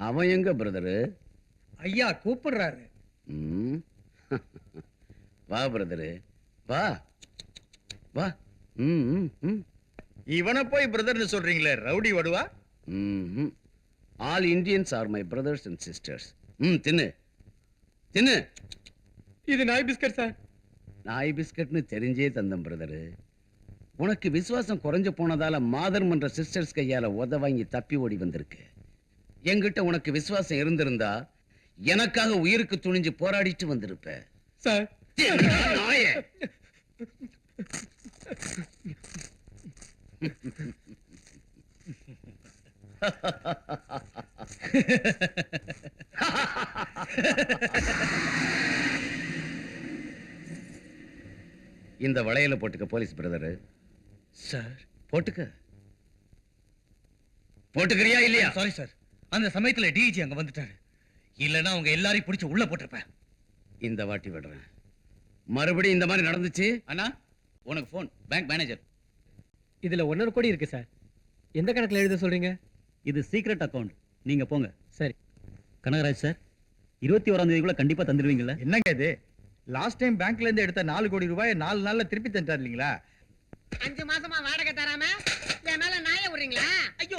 அவன் எங்க பிரதரு? ஐயா கூப்பிடுறாரு. வா பிரதரு, வா வா. இவனை போய் பிரதர்னு சொல்றீங்களே, ரவுடி வடுவா? All Indians are my brothers and sisters. தின்னு தின்னு. இது நாய் பிஸ்கட் சார். நாய் பிஸ்கட்னு தெரிஞ்சே தந்தம் பிரதரு. உனக்கு விசுவாசம் குறைஞ்சு போனதால மாதர் மன்ற சிஸ்டர்ஸ் கையால உத வாங்கி தப்பி ஓடி வந்திருக்கு. என்கிட்ட உனக்கு விசுவாசம் இருந்திருந்தா எனக்காக உயிருக்கு துணிஞ்சு போராடிட்டு வந்திருப்ப சார். நாய. இந்த வளையல போட்டுக்க போலீஸ் பிரதரு. சார் போட்டுக்க. போட்டுக்கிறியா இல்லையா? சாரி சார், அந்த சமயத்துல டிஜி அங்க வந்துட்டாரு. இல்லனா அவங்க எல்லாரையும் பிடிச்சு உள்ள போட்டிருப்பேன். இந்த வாட்டி விடுறேன். மறுபடியும் இந்த மாதிரி நடந்துச்சு அண்ணா, உனக்கு போன். Bank manager. இதுல 1.5 கோடி இருக்கு சார். எந்த கணக்குல எழுத சொல்றீங்க? இது சீக்ரெட் அக்கவுண்ட். நீங்க போங்க. சரி. கனகராஜ் சார், 21ஆம் தேதிக்குள்ள கண்டிப்பா தந்துடுவீங்கல்ல? என்னங்க இது? லாஸ்ட் டைம் பேங்க்ல இருந்து எடுத்த 4 கோடி ரூபாய் 4 நாள்ல திருப்பி தந்துட்டார் இல்லீங்களா? 5 மாசமா வாடகை தராம என் மேல நாய விடுறீங்களா? ஐயோ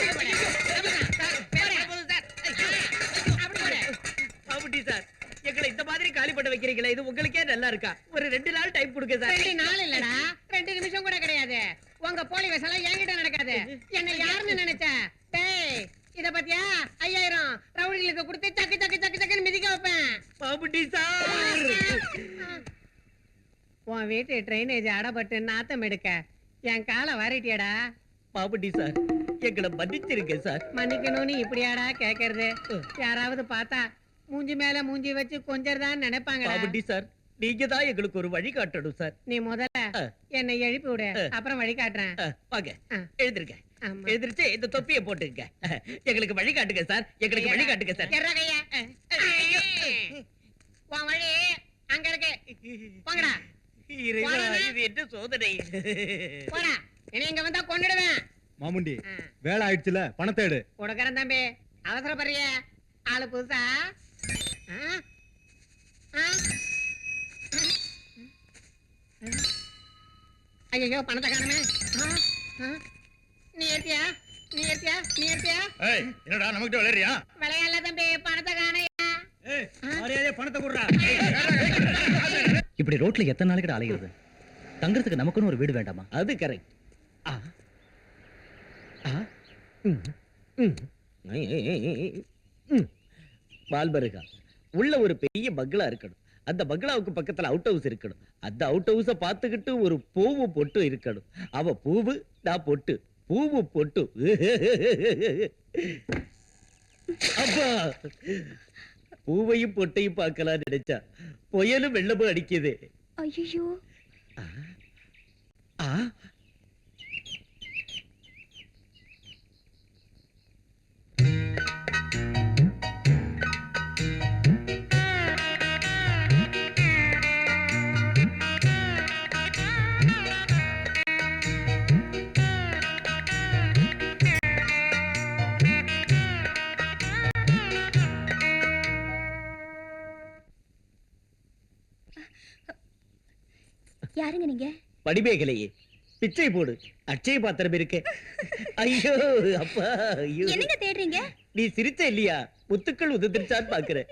சார், எங்களை இந்த மாதிரி காலி பண்ண வைக்கிறீங்களா? இது உங்களுக்கே நல்லா இருக்கா? ஒரு 2 நாள் டைம் கொடுங்க சார். 2 நாள் இல்லடா, 2 நிமிஷம் கூட கிடையாது. உங்க போலி வேஷம் என்கிட்ட நடக்காது. என்ன யாருன்னு நினைச்ச? டேய், இத பத்தியா 5000 ரவுடிகளுக்கு கொடுத்து சக்கு சக்கு சக்கு சக்குன்னு மிதிக்க வைப்பேன். பாபுட்டி சார், உன் வீட்டு ட்ரைனேஜ் அடப்பட்டு நாத்தம் எடுக்க என் காலை வாரிட்டியாடா. பாபுட்டி சார், எங்களை மன்னிச்சிருங்க சார். மன்னிக்கணும்னு இப்படியாடா கேக்குறது? யாராவது பார்த்தா மூஞ்சி மேல மூஞ்சி வச்சு கொஞ்சம் நினைப்பாங்க. பாபுட்டி சார், நீங்க தான் எங்களுக்கு ஒரு வழி காட்டணும் சார். நீ முதல்ல என்னை எழுப்பி விடு, அப்புறம் வழி காட்டுறேன். வாங்க, எழுந்திருக்க. எழுந்திருச்சு இந்த தொப்பியை போட்டுங்க. எங்களுக்கு வழி காட்டுங்க சார். எங்களுக்கு வழி காட்டுங்க சார். உன் வழி அங்க இருக்கு. போங்கடா. இது என்ன சோதனை? போடா, இனி இங்க வந்தா கொன்னுடுவேன். மாமுண்டி, வேலை ஆயிடுச்சுல, பணத்தை எடு. கொடுக்கறேன் தம்பி, அவசரப்படுறிய? ஆளு புதுசா? ஐயோ, பணத்தை காணுமே. நீ ஏத்தியா? நீ ஏத்தியா? நீ ஏத்தியா? என்னடா நமக்கிட்ட விளையாடுறியா? விளையாடல தம்பி, பணத்தை காணையா? பணத்தை கொடுறா. இப்படி ரோட்ல எத்தனை நாளைக்கு அலைகிறது? தங்கறதுக்கு நமக்குன்னு ஒரு வீடு வேண்டாமா? அது கரெக்ட். பால்பருகா, உள்ள ஒரு பெரிய பங்களா இருக்கணும். அந்த பங்களாவுக்கு பக்கத்துல அவுட் ஹவுஸ் இருக்கணும். அந்த அவுட் ஹவுஸ பாத்துக்கிட்டு ஒரு பூவு பொட்டு இருக்கணும். அவ பூவு, நான் பொட்டு. பூவு பொட்டு. அப்பா, பூவையும் பொட்டையும் பார்க்கலாம் நினைச்சா புயலும் வெள்ளமும் அடிக்குது. ஐயோ, யாருங்க நீங்க? படிமேகலையே, பிச்சை போடு. அட்சய பாத்திரம் இருக்கு. ஐயோ அப்பா, ஐயோ. என்னங்க தேடுறீங்க? நீ சிரிச்ச இல்லையா? முத்துக்கள் உதிர்ந்துச்சான்னு பாக்குறேன்.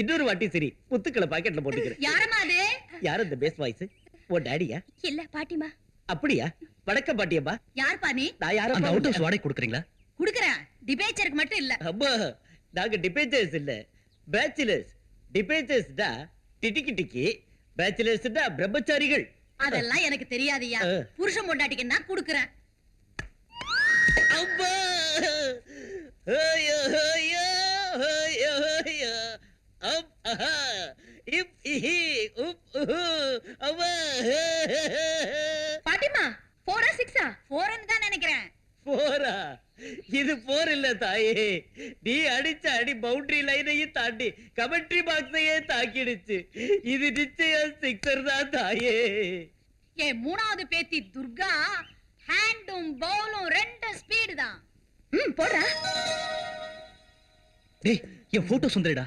இன்னொரு வாட்டி சரி, முத்துக்களை பாக்கெட்ல போட்டுக்கிறேன். யாரம்மா அது? யார் அந்த பேஸ் வாய்ஸ்? ஓ டாடியா? இல்ல, பாட்டிமா. அப்படியா? வணக்கம் பாட்டியம்மா. யார்ப்பா நீ? நான் யாரும் அந்த அவுட் ஹவுஸ் வாடகை கொடுக்குறீங்களா? குடுக்குறேன். டிபேச்சருக்கு மட்டும் இல்ல. அம்மா, நாங்க டிபேச்சர்ஸ் இல்ல, பேச்சுலர்ஸ். டிபேச்சர்ஸ்டா டிடிக்கி டிக்கி, பேச்சுலர்ஸ்டா பிரம்மச்சாரிகள். அதெல்லாம் எனக்கு தெரியாதியா. புருஷன் பொண்டாட்டிக்கு நான் குடுக்குறேன். அம்மா, ஐயோ ஐயோ ஐயோ ஐயோ. பாட்டிமா, 4 6 4ன்னு தான் நினைக்கிறேன். 4 இது 4 இல்ல தாயே. நீ அடிச்ச அடி பவுண்டரி லைனையும் தாண்டி கமெண்ட்ரி பாக்ஸையே தாக்கிடுச்சு. இது நிச்சயம் 6 தான் தாயே. என் 3வது பேத்தி துர்கா ஹேண்டும் பவுலும் 2 ஸ்பீடு தான். போடுறா. டேய் என் போட்டோ சுந்தரிடா.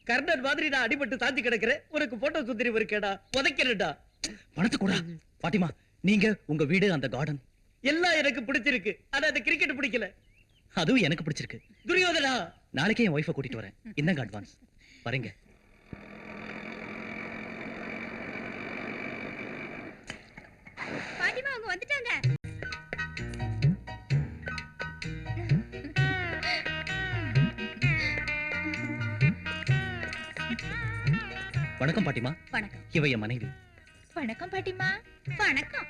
கர்ணன் மாதிரி நான் அடிபட்டு சாந்தி கிடக்குறேன், உனக்கு போட்டோ சுந்தரி இருக்கேடா, உதைக்கிறேன்டா. பணத்தை கூட. பாட்டிமா, நீங்க உங்க வீடு அந்த கார்டன் எல்லாம் எனக்கு பிடிச்சிருக்கு, ஆனா அந்த கிரிக்கெட் பிடிக்கல. அதுவும் எனக்கு பிடிச்சிருக்கு. துரியோதனா, நாளைக்கே என் ஒய்ஃபை கூட்டிட்டு வரேன். இந்தாங்க அட்வான்ஸ். வரேங்க. பாட்டிமா அவங்க வந்துட்டாங்க. வணக்கம் பாட்டிமா. வணக்கம். இவ என் மனைவி. வணக்கம் பாட்டிமா. வணக்கம்.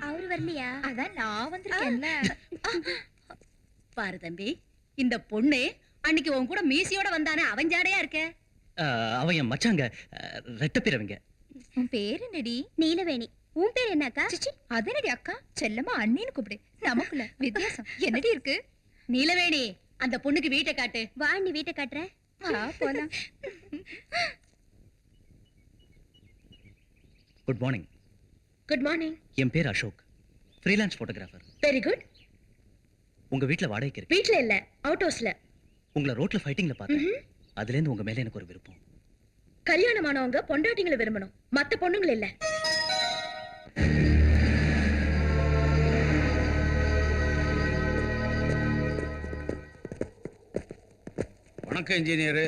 அவரு வரலையா? அதான் நான் வந்திருக்கேன்ல. பாரு தம்பி, இந்த பொண்ணு அன்னைக்கு உன் கூட மீசியோட வந்தானே, அவன் ஜாடையா இருக்க. அவ என் மச்சாங்க, ரெட்டப்பிறவங்க. உன் பேரு என்னடி? நீலவேணி. உன் பேர் என்ன அக்கா? சிச்சி, அது என்னடி அக்கா? செல்லமா அண்ணின்னு கூப்பிடு. நமக்குள்ள வித்தியாசம் என்னடி இருக்கு? நீலவேணி, அந்த பொண்ணுக்கு வீட்டை காட்டு. வா, நீ வீட்டை காட்டுற. போலாம். Good morning. Good morning. என் பேர் Ashok, freelance photographer. Very good. உங்க வீட்ல வாடகைக்கு இருக்கு. வீட்ல இல்ல, அவுட் ஹவுஸ்ல. உங்களை ரோட்ல ஃபைட்டிங்ல பார்த்தேன். அதுல இருந்து உங்க மேல எனக்கு ஒரு விருப்பம். கல்யாணமானவங்க பொண்டாட்டிங்களை விரும்பணும், மத்த பொண்ணுங்களை இல்ல. வணக்கம் இன்ஜினியர்.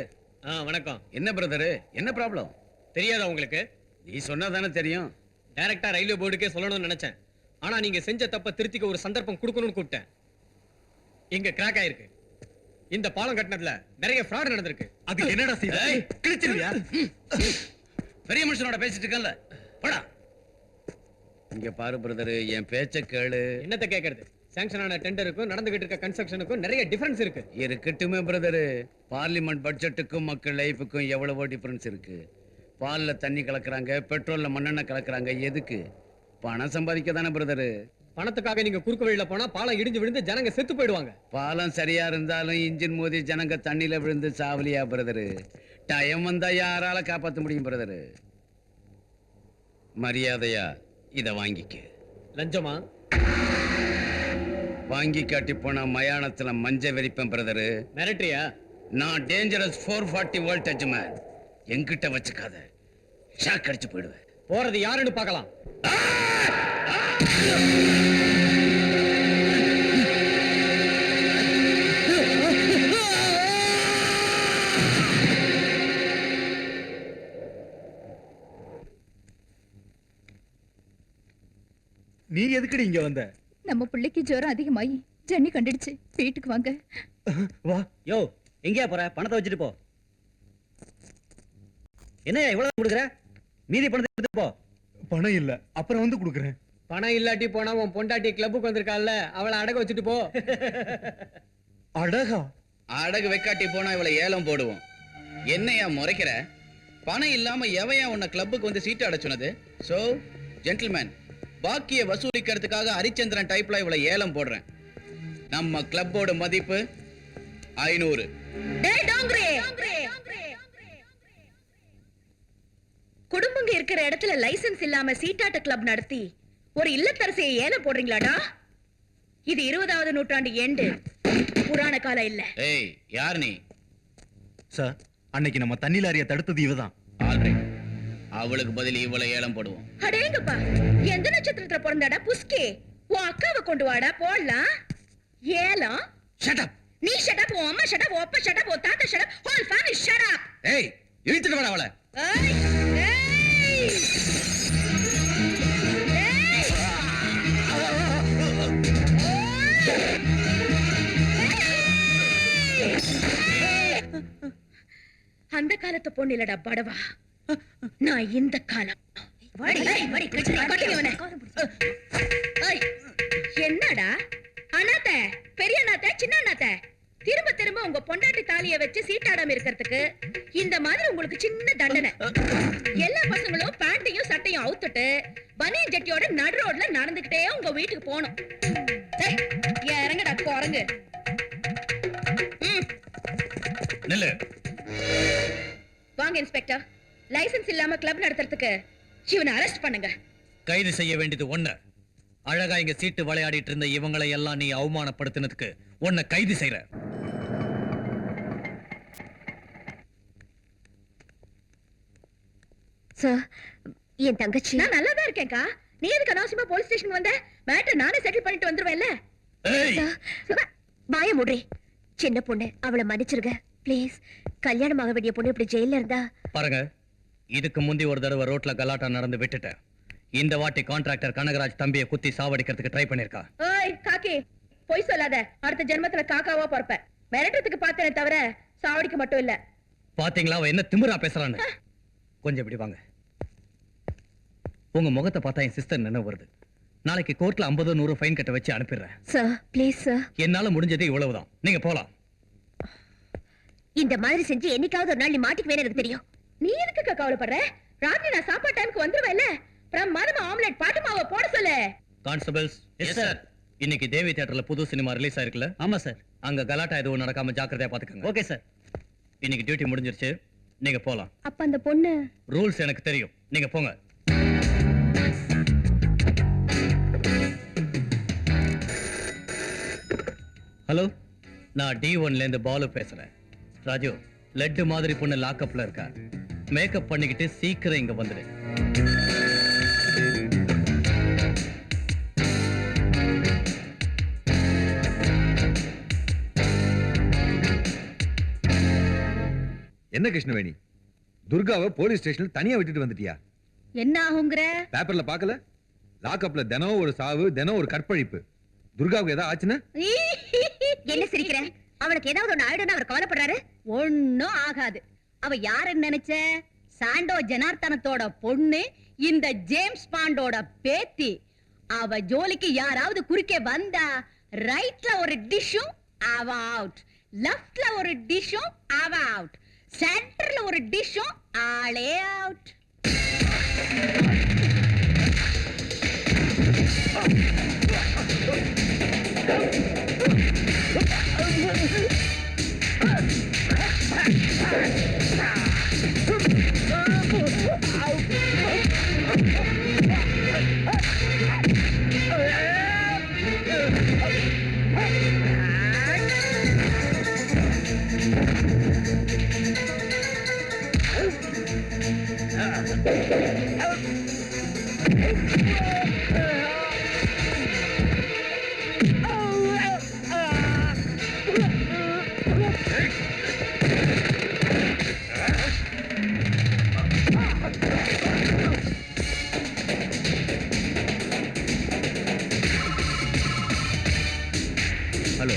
வணக்கம். என்ன பிரதரு, என்ன ப்ராப்ளம்? தெரியாதா உங்களுக்கு? நீ சொன்னா தானே தெரியும். டைரக்டா ரயில்வே போர்டுக்கே சொல்லணும்னு நினைச்சேன், ஆனா நீங்க செஞ்ச தப்ப திருத்திக்க ஒரு சந்தர்ப்பம் கொடுக்கணும்னு கூப்பிட்டேன். இங்க கிராக் ஆயிருக்கு. இந்த பாலம் கட்டினதுல நிறைய ஃப்ராட் நடந்திருக்கு. அது என்னடா ஏய், கிழிச்சிருவியா? பெரிய மனுஷனோட பேசிட்டு இருக்கேன்ல, போடா. இங்க பாரு பிரதரு, என் பேச்ச கேளு. என்னத்த கேக்குறது? சாங்ஷன் ஆன டெண்டருக்கும் நடந்துகிட்டு இருக்க கன்ஸ்ட்ரக்ஷனுக்கும் நிறைய டிஃபரன்ஸ் இருக்கு. இருக்கட்டுமே பிரதரு, பார்லிமெண்ட் பட்ஜெட்டுக்கும் மக்கள் லைஃபுக்கும் எவ்வளவோ டிஃபரன்ஸ் இருக்கு. பால்ல தண்ணி கலக்குறாங்க, பெட்ரோல்ல மண்ணெண்ணெய் கலக்குறாங்க. எதுக்கு? பணம் சம்பாதிக்க தானே பிரதரு. பணத்துக்காக நீங்க குறுக்கு வழியில போனா பாலம் இடிஞ்சு விழுந்து ஜனங்க செத்து போயிடுவாங்க. பாலம் சரியா இருந்தாலும் இன்ஜின் மோதி ஜனங்க தண்ணியில விழுந்து சாவலியா பிரதரு? டைம் வந்தா யாரால காப்பாத்த முடியும் பிரதரு? மரியாதையா இத வாங்கிக்க. லஞ்சமா? வாங்கி காட்டி போன மயானத்துல மஞ்ச வெறிப்பேன் பிரதரு. மிரட்டரியா? நான் டேஞ்சரஸ் 440 வோல்டேஜ் மேன். என்கிட்ட வச்சுக்காத, ஷாக் அடிச்சு போயிடுவேன். போறது யாருன்னு பார்க்கலாம். நீ எதுக்குடி இங்க வந்த? நம்ம பிள்ளைக்கு ஜுரம் அதிகமாயி ஜன்னி கண்டுடுச்சு. வீட்டுக்கு வாங்க. வா. யோ, எங்கேயா போற? பணத்தை வச்சுட்டு போ. என்ன இவ்வளவு கொடுக்குற? மீதி பணத்தை எடுத்துட்டு போ. பணம் இல்ல, அப்புறம் வந்து கொடுக்குறேன். பணம் இல்லாட்டி போனா உன் பொண்டாட்டி கிளப்புக்கு வந்திருக்கால, அவளை அடக வச்சுட்டு போ. அடகா? அடகு வைக்காட்டி போனா இவளை ஏலம் போடுவோம். என்னையா முறைக்கிற? பணம் இல்லாம எவையா உன்னை கிளப்புக்கு வந்து சீட்டு அடைச்சுனது? சோ ஜென்டில்மேன், பாக்கிய வசூலிக்கிறதுக்காக ஹரிச்சந்திரன் டைப்ல இவளை ஏலம் போடுறேன். நம்ம கிளப்போட மதிப்பு 500. குடும்பங்க இருக்கிற இடத்துல லைசென்ஸ் இல்லாம சீட்டாட்ட கிளப் நடத்தி ஒரு இல்லத்தரசியை ஏலம் போடுறீங்களாடா? இது 20வது நூற்றாண்டு எண்டு, புராண காலம் இல்ல. ஏய், யார் நீ? சார், அன்னைக்கு நம்ம தண்ணி லாரியை தடுத்தது இவதான். ஆல்ரைட், அவளுக்கு பதில் இவளை ஏலம் போடுவோம். அடேங்கப்பா, எந்த நட்சத்திரத்துல பிறந்தாடா புஸ்கே? உன் அக்காவை கொண்டு வாடா, போடலாம். ஏலம்? Shut up. நீ ஷட் அப், உன் அம்மா ஷட் அப், உன் அப்பா ஷட் அப், உன் தாத்தா shut up, whole family shut up. ஏய், இழுத்துட்டு வாடா அவளை. ஏய், ஏய், ஏய். அந்த காலத்து பொண்ணு இல்லடா படவா, நான் இந்த காலம். என்னடா அண்ணாத்த, பெரிய அண்ணாத்த, சின்ன அண்ணாத்த, திரும்ப திரும்ப உங்க பொண்டாட்டி தாலியை வச்சு சீட்டாடாம இருக்கிறதுக்கு இந்த மாதிரி உங்களுக்கு சின்ன தண்டனை. எல்லா பசங்களும் பேண்டையும் சட்டையும் அவுத்துட்டு பனியன் ஜட்டியோட நடு ரோட்ல நடந்துகிட்டே உங்க வீட்டுக்கு போகணும். இறங்கடா குரங்கு. நில்லு. வாங்க இன்ஸ்பெக்டர், லைசென்ஸ் இல்லாம கிளப் நடத்துறதுக்கு இவனை அரெஸ்ட் பண்ணுங்க. கைது செய்ய வேண்டியது ஒண்ணு. அழகா இங்க சீட்டு விளையாடிட்டு இருந்த இவங்களை எல்லாம் நீ அவமானப்படுத்தினதுக்கு உன்னை கைது செய்யற. சார் என் தங்கச்சி நான் நல்லா தான் இருக்கேன்க்கா. நீ எதுக்கு அனாவசியமா போலீஸ் ஸ்டேஷன் வந்த? மேட்டர் நானே செட்டில் பண்ணிட்டு வந்துருவேன்ல. ஏய் சார், வாய மூடுறே. சின்ன பொண்ணு, அவளை மன்னிச்சிருங்க ப்ளீஸ். கல்யாணம் ஆக வேண்டிய பொண்ணு இப்படி ஜெயில இருந்தா. பாருங்க, இதுக்கு முந்தி ஒரு தடவை ரோட்ல கலாட்டா நடந்து விட்டுட்டேன். இந்த வாட்டி கான்ட்ராக்டர் கனகராஜ் தம்பியை குத்தி சாவடிக்கிறதுக்கு ட்ரை பண்ணிருக்கா. ஓய் காக்கி, பொய் சொல்லாத. அடுத்த ஜென்மத்துல காக்காவா பொறப்ப. மிரட்டத்துக்கு பார்த்தேனே தவிர சாவடிக்க மட்டும் இல்ல. பாத்தீங்களா அவ என்ன திமிரா பேசுறான்னு? கொஞ்சம் இப்படி வாங்க. உங்க முகத்தை பார்த்தா என் சிஸ்டர் நினைவு வருது. நாளைக்கு கோர்ட்ல 50-100 ஃபைன் கட்ட வச்சு அனுப்பிடுறேன். Sir please sir. என்னால முடிஞ்சது இவ்வளவுதான். நீங்க போலாம். இந்த மாதிரி செஞ்சு என்னைக்காவது ஒரு நாள் நீ மாட்டிக்குவேன்னு எனக்கு தெரியும். நீ எதுக்கு கவலைப்படுற? ராத்திரி நான் சாப்பாடு டைமுக்கு வந்துருவேன்ல. பிரமாதமா ஆம்லெட் பாட்டு மாவை போட சொல்லு. கான்ஸ்டபிள்ஸ். Yes sir. இன்னைக்கு தேவி தியேட்டர்ல புது சினிமா ரிலீஸ் ஆயிருக்குல்ல? ஆமா சார். அங்க கலாட்டா எதுவும் நடக்காம ஜாக்கிரதையா பாத்துக்கங்க. Okay sir. இன்னைக்கு டியூட்டி முடிஞ்சிருச்சு. நீங்க போலாம். அப்ப அந்த பொண்ணு ரூல்ஸ் எனக்கு தெரியும். நீங்க போங்க. ஹலோ, நான் D1ல இருந்து பாலு பேசுறேன். ராஜு, லட்டு மாதிரி பொண்ணு லாக்அப்ல இருக்கா. மேக்கப் பண்ணிக்கிட்டு சீக்கிரம் இங்க வந்துடு. என்ன கிருஷ்ணவேணி, துர்காவை போலீஸ் ஸ்டேஷன்ல தனியா விட்டுட்டு வந்துட்டியா? என்ன ஆகுங்கற? பேப்பர்ல பார்க்கல? லாக்அப்ல தினம் ஒரு சாவு, தினம் ஒரு கற்பழிப்பு. துர்காவுக்கு ஏதாவது ஆச்சுன்னா? என்ன சிரிக்கிற? அவளுக்கு ஏதாவது ஒண்ணு ஆயிடும்னு அவர் கவலைப்படுறாரு. ஒண்ணும் ஆகாது. அவ யாருன்னு நினைச்ச? சாண்டோ ஜனார்த்தனத்தோட பொண்ணு, இந்த ஜேம்ஸ் பாண்டோட பேத்தி. அவ ஜோலிக்கு யாராவது குறுக்கே வந்தா ரைட்ல ஒரு டிஷ்ஷும் அவ அவுட், லெஃப்ட்ல ஒரு டிஷ்ஷும் அவ அவுட், சென்டர்ல ஒரு டிஷ்ஷும் ஆளே out. Hello.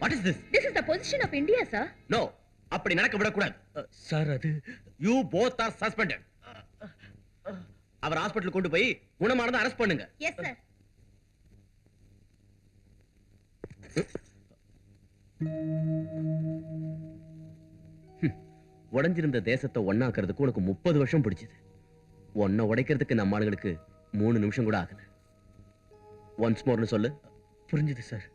What is this? This is the position of India, sir. No, அப்படி நடக்க விடக்கூடாது. சார், அது You both are suspended. அவர் ஹாஸ்பிடல் கொண்டு போய் குணமானதை அரெஸ்ட் பண்ணுங்க. Yes, sir. உடைஞ்சிருந்த தேசத்தை ஒண்ணாக்குறதுக்கு உனக்கு 30 வருஷம் பிடிச்சது. ஒன்ன உடைக்கிறதுக்கு நம்ம ஆளுங்களுக்கு 3 நிமிஷம் கூட ஆகல. ஒன்ஸ் மோர்னு சொல்லு. புரிஞ்சுது சார்.